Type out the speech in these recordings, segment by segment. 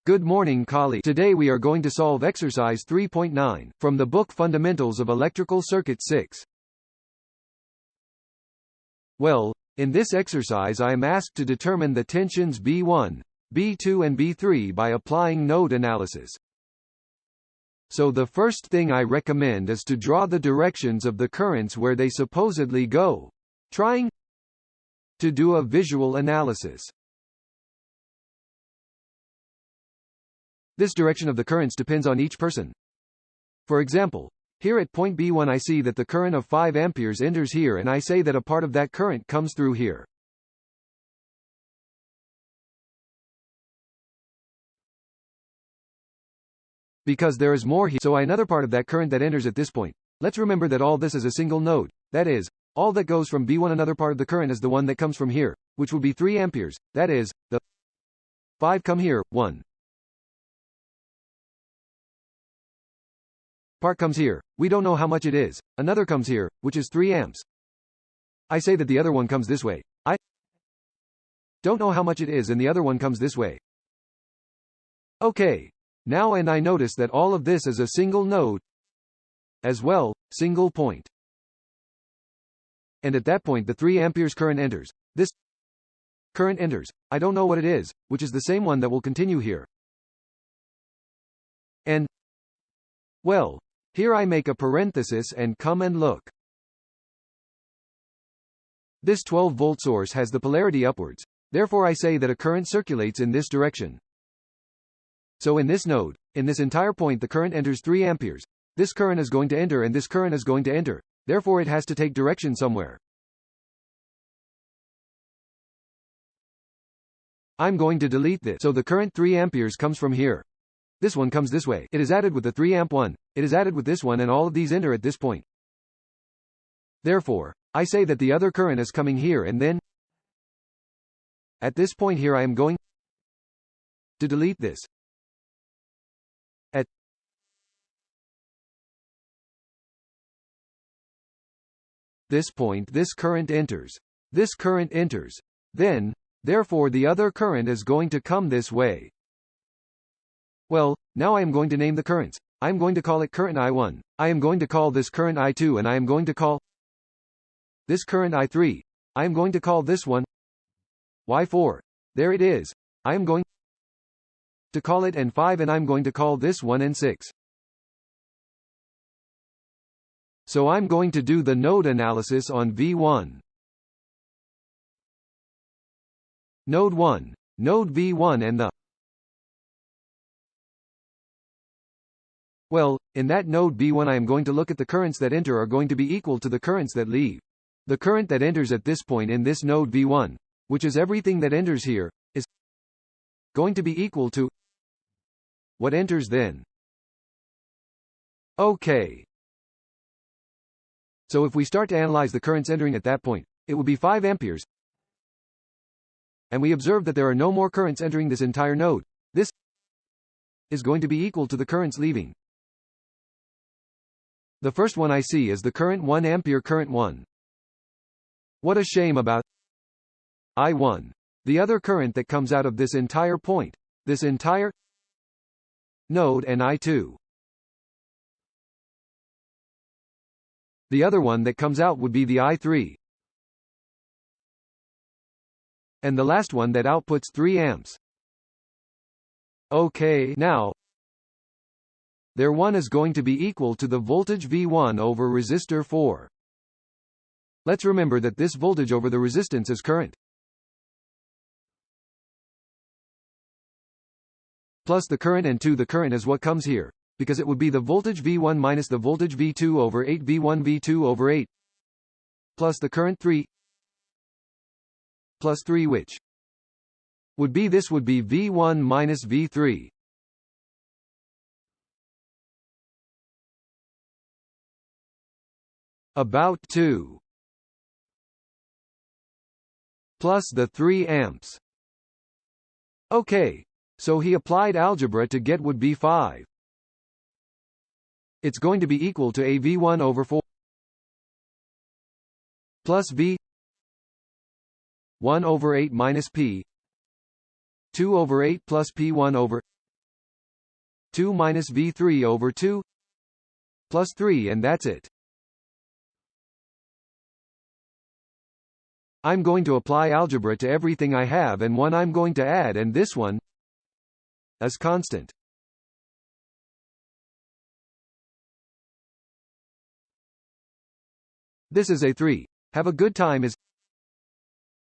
Good morning, colleagues. Today we are going to solve exercise 3.9 from the book Fundamentals of Electrical Circuit 6. Well, in this exercise I am asked to determine the tensions B1, B2 and B3 by applying node analysis. So the first thing I recommend is to draw the directions of the currents where they supposedly go, trying to do a visual analysis. This direction of the currents depends on each person. For example, here at point B1 I see that the current of 5 amperes enters here and I say that a part of that current comes through here. Because there is more here, so another part of that current that enters at this point. Let's remember that all this is a single node. That is, all that goes from B1 another part of the current is the one that comes from here, which will be 3 amperes. That is, the 5 come here, 1. Part comes here. We don't know how much it is. Another comes here, which is 3 amps. I say that the other one comes this way. I don't know how much it is and the other one comes this way. Okay. Now and I notice that all of this is a single node as well, single point. And at that point the 3 amperes current enters. This current enters. I don't know what it is, which is the same one that will continue here. And, well, here I make a parenthesis and come and look. This 12-volt source has the polarity upwards. Therefore I say that a current circulates in this direction. So in this node, in this entire point the current enters 3 amperes. This current is going to enter and this current is going to enter. Therefore it has to take direction somewhere. I'm going to delete this. So the current 3 amperes comes from here. This one comes this way. It is added with the 3 amp one. It is added with this one and all of these enter at this point. Therefore, I say that the other current is coming here and then at this point here I am going to delete this. At this point this current enters. This current enters. Then, therefore the other current is going to come this way. Well, now I am going to name the currents. I am going to call it current I1. I am going to call this current I2 and I am going to call this current I3. I am going to call this one Y4. There it is. I am going to call it N5 and I'm going to call this one N6. So I'm going to do the node analysis on V1. Node 1, node V1 and the Well, in that node B1 I am going to look at the currents that enter are going to be equal to the currents that leave. The current that enters at this point in this node V1, which is everything that enters here, is going to be equal to what enters then. Okay. So if we start to analyze the currents entering at that point, it will be 5 amperes. And we observe that there are no more currents entering this entire node. This is going to be equal to the currents leaving. The first one I see is the current 1 ampere current 1. What a shame about I1. The other current that comes out of this entire point, this entire node and I2. The other one that comes out would be the I3. And the last one that outputs 3 amps. Okay, now their 1 is going to be equal to the voltage V1 over resistor 4. Let's remember that this voltage over the resistance is current. Plus the current and 2 the current is what comes here, because it would be the voltage V1 minus the voltage V2 over 8 V1 V2 over 8. Plus the current 3 plus 3 which would be this would be V1 minus V3. About 2 plus the 3 amps. Okay, so he applied algebra to get would be 5. It's going to be equal to a V1 over 4 plus V 1 over 8 minus P 2 over 8 plus P1 over 2 minus V3 over 2 plus 3, and that's it. I'm going to apply algebra to everything I have, and one I'm going to add, and this one is constant. This is a 3. Have a good time is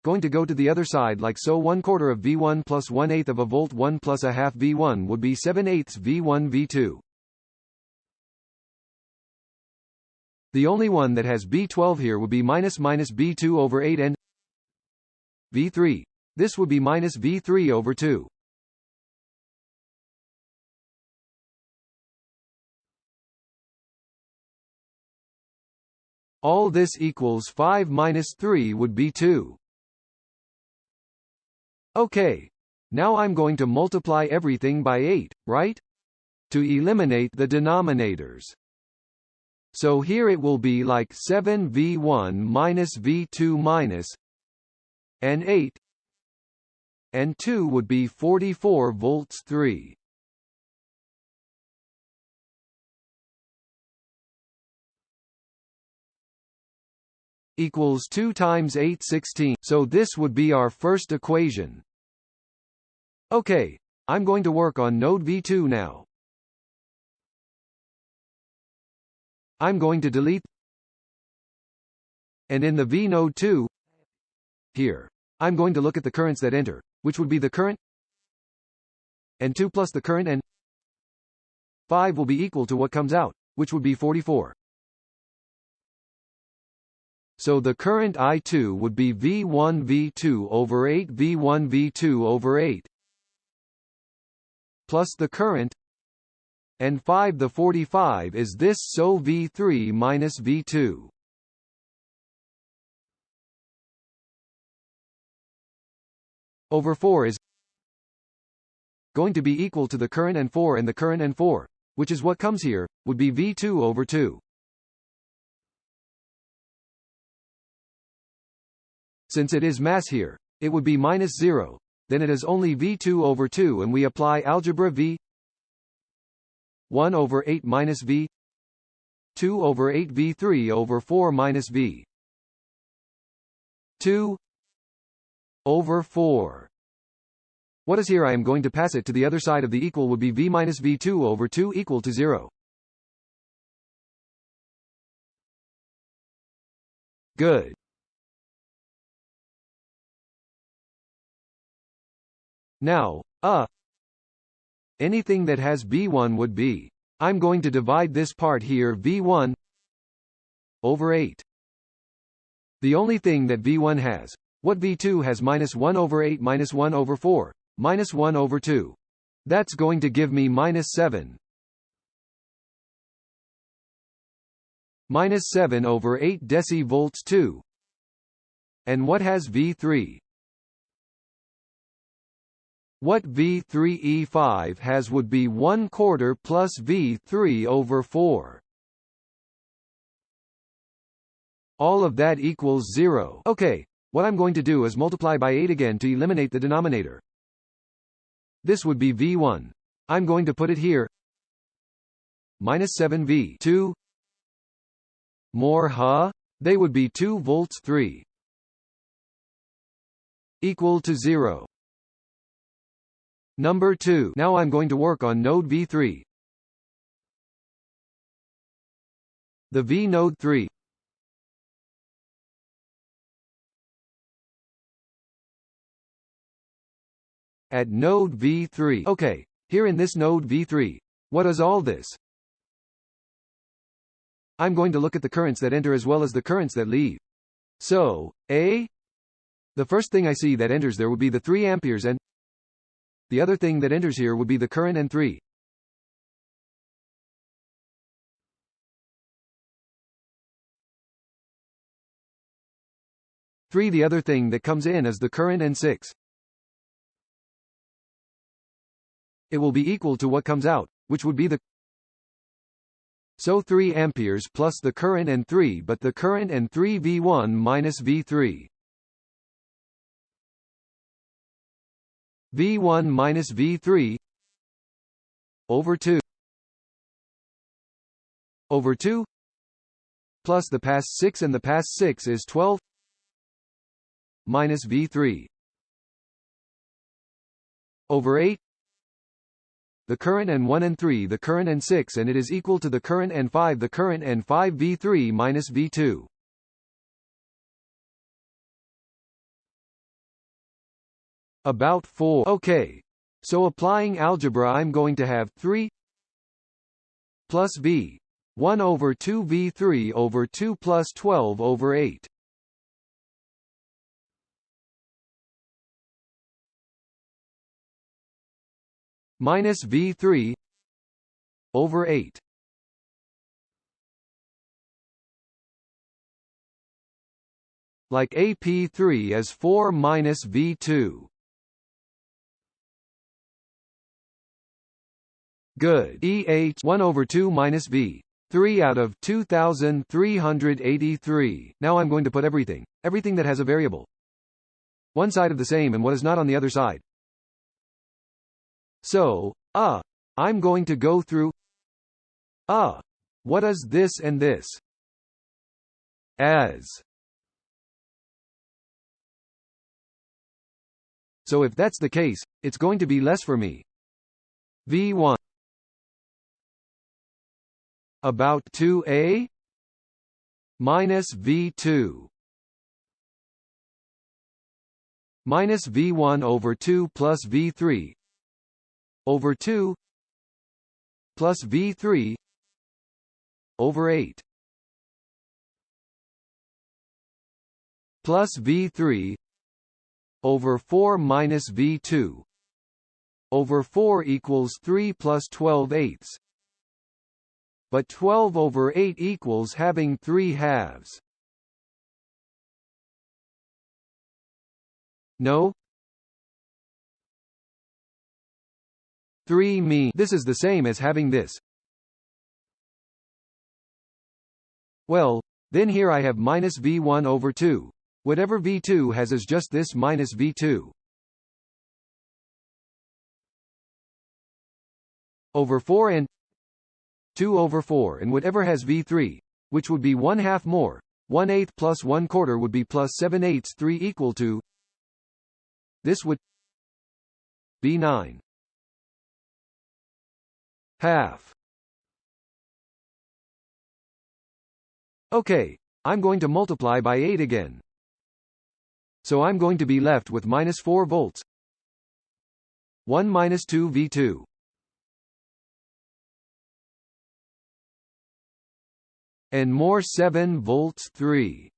going to go to the other side like so. 1/4 of V1 plus 1/8 of a volt 1 plus a half V1 would be 7/8 V1 V2. The only one that has B12 here would be minus B2 over 8 and V3. This would be minus V3 over 2. All this equals 5 minus 3 would be 2. Okay. Now I'm going to multiply everything by 8, right? To eliminate the denominators. So here it will be like 7V1 minus V2 minus and 8 and 2 would be 44 volts 3. Equals 2 times 8 16. So this would be our first equation. Okay, I'm going to work on node V2 now. I'm going to delete, and in the V node 2 here, I'm going to look at the currents that enter, which would be the current and 2 plus the current, and 5 will be equal to what comes out, which would be 44. So the current I2 would be V1 V2 over 8 V1 V2 over 8 plus the current and 5. The 45 is this, so V3 minus V2 over 4 is going to be equal to the current and 4, and the current and 4, which is what comes here, would be V2 over 2. Since it is mass here, it would be minus 0, then it is only V2 over 2, and we apply algebra V 1 over 8 minus V 2 over 8 V3 over 4 minus V 2 over 4. What is here? I am going to pass it to the other side of the equal, would be V minus V2 over 2 equal to 0. Good. Now, anything that has B1 would be, I'm going to divide this part here V1 over 8. The only thing that V1 has, what V2 has, minus 1 over 8 minus 1 over 4, minus 1 over 2. That's going to give me minus 7. Minus 7 over 8 decivolts 2. And what has V3? What V3E5 has would be 1/4 plus V3 over 4. All of that equals 0. Okay, what I'm going to do is multiply by 8 again to eliminate the denominator. This would be V1. I'm going to put it here. Minus 7V2. More, they would be 2 volts 3. Equal to 0. Number 2. Now I'm going to work on node V3. The V node 3. At node V3. Okay, here in this node V3, what is all this? I'm going to look at the currents that enter as well as the currents that leave. So, the first thing I see that enters there would be the 3 amperes, and the other thing that enters here would be the current and 3. The other thing that comes in is the current and 6. It will be equal to what comes out, which would be the, so 3 amperes plus the current and 3, but the current and 3 V1 minus V3. V1 minus V3 over 2 over 2 plus the past 6, and the past 6 is 12 minus V3 over 8, the current and 1 and 3 the current and 6, and it is equal to the current and 5 the current and 5 V3 minus V2. About 4. Okay. So applying algebra, I'm going to have 3 plus V 1 over 2 V3 over 2 plus 12 over 8. Minus V3 over 8. Like AP3 is 4 minus V2. Good. EH 1 over 2 minus V 3 out of 2383. Now I'm going to put everything that has a variable one side of the same and what is not on the other side. So, I'm going to go through what is this and this as. So if that's the case, it's going to be less for me. V1 about 2a minus V2 minus V1 over 2 plus V3 over 2 plus V3 over 8 plus V3 over 4 minus V2 over 4 equals 3 plus 12/8. But 12 over 8 equals having 3 halves. No? 3 mean this is the same as having this. Well, then here I have minus V1 over 2. Whatever V2 has is just this minus V2. Over 4 and 2 over 4, and whatever has V3, which would be 1/2 more, 1/8 plus 1/4 would be plus 7/8 3 equal to. This would be 9 half. Okay, I'm going to multiply by 8 again. So I'm going to be left with minus 4 volts. 1 minus 2 V2. And more 7 volts 3.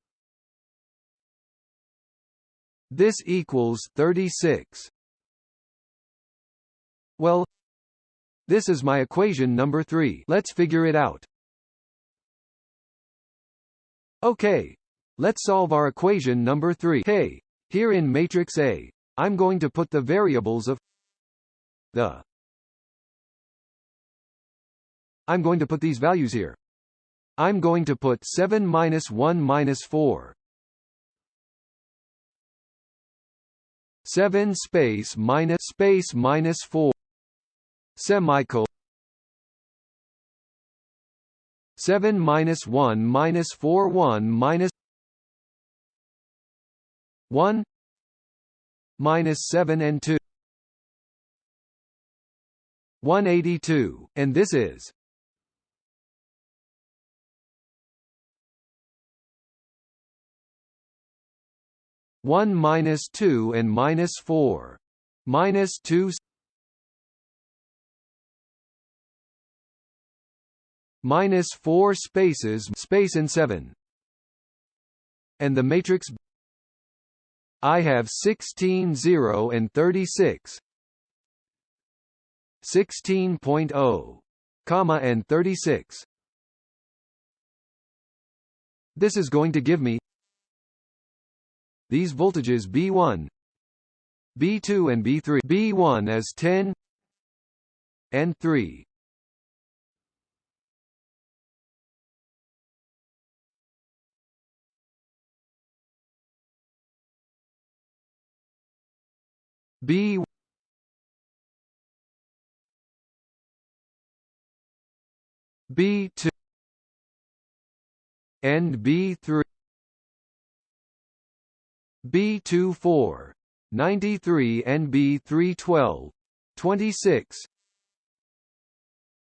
This equals 36. Well, this is my equation number 3. Let's figure it out. Okay. Let's solve our equation number 3. Hey, here in matrix A, I'm going to put the variables of the. I'm going to put these values here. I'm going to put 7 minus 1 minus 4. 7 space minus 4. Semicolon. 7 minus 1 minus 4 1 minus 1 minus 7 and 2. 182, and this is 1 minus 2 and minus 4. Minus 2 minus 4 spaces space and 7. And the matrix I have 16 0 and 36. 16.0, comma and 36. This is going to give me these voltages B1, B2 and B3. B1 is 10 and 3. B B2 and B3 B24 93 and B312 26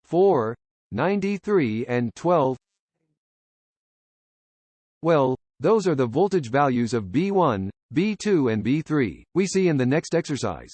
4 93 and 12. Well, those are the voltage values of B1, B2 and B3. We see in the next exercise.